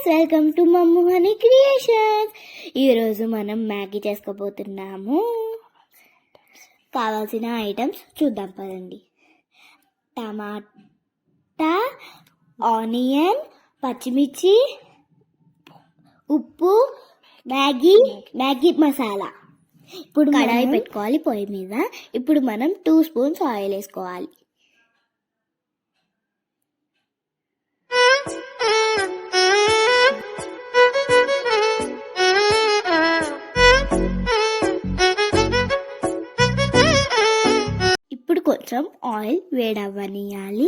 Welcome to మమ్ము honey creations. ఈరోజు మనం మ్యాగీ చేసుకోబోతున్నాము. కావాల్సిన ఐటమ్స్ చూద్దాం పదండి. టమాటా, ఆనియన్, పచ్చిమిర్చి, ఉప్పు, మ్యాగీ మసాలా. ఇప్పుడు కడాయి పెట్టుకోవాలి పొయ్యి మీద. ఇప్పుడు మనం 2 స్పూన్స్ ఆయిల్ వేసుకోవాలి. ఇప్పుడు కొంచెం ఆయిల్ వేడవ్వనియాలి.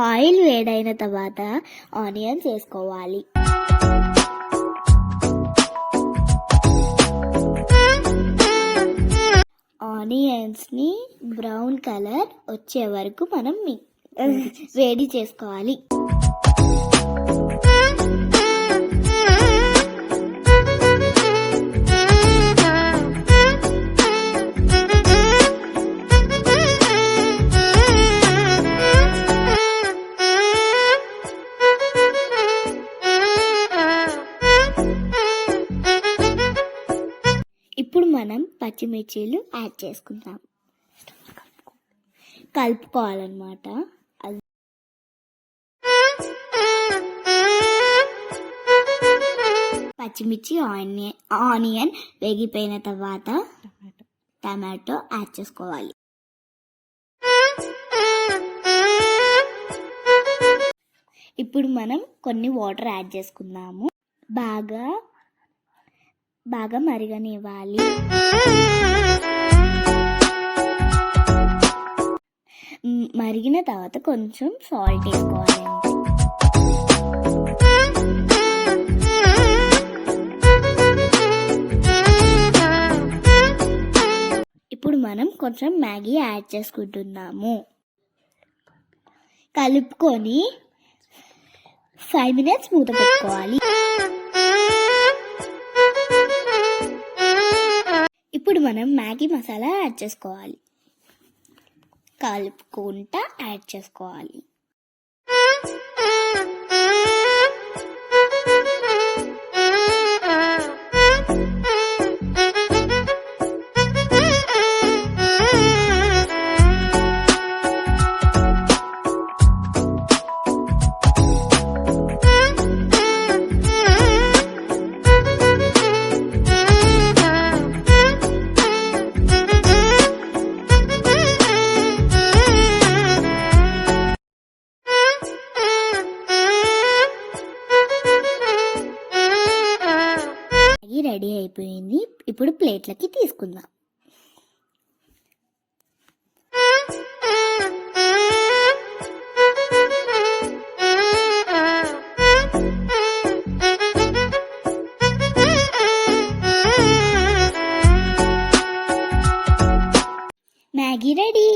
ఆయిల్ వేడైన తర్వాత ఆనియన్స్ వేసుకోవాలి. ఆనియన్స్ ని బ్రౌన్ కలర్ వచ్చే వరకు మనం వేడి చేసుకోవాలి. ఇప్పుడు మనం పచ్చిమిర్చీలు యాడ్ చేసుకుందాం. కలుపుకోవాలన్నమాట. పచ్చిమిర్చి ఆనియన్ వేగిపోయిన తర్వాత టమాటో యాడ్ చేసుకోవాలి. ఇప్పుడు మనం కొన్ని వాటర్ యాడ్ చేసుకుందాము. బాగా మరగనివ్వాలి. మరిగిన తర్వాత కొంచెం సాల్ట్ వేసుకోవాలి. ఇప్పుడు మనం కొంచెం మ్యాగీ యాడ్ చేసుకుంటున్నాము. కలుపుకొని 5 minutes మూత పెట్టుకోవాలి. ఇప్పుడు మనం మ్యాగీ మసాలా యాడ్ చేసుకోవాలి. కలుపుకుంటా యాడ్ చేసుకోవాలి. రెడీ అయిపోయింది. ఇప్పుడు ప్లేట్లకి తీసుకుందాం. Maggi ready.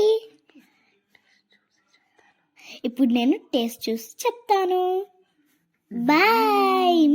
ఇప్పుడు నేను టేస్ట్ చూసి చెప్తాను. బాయ్.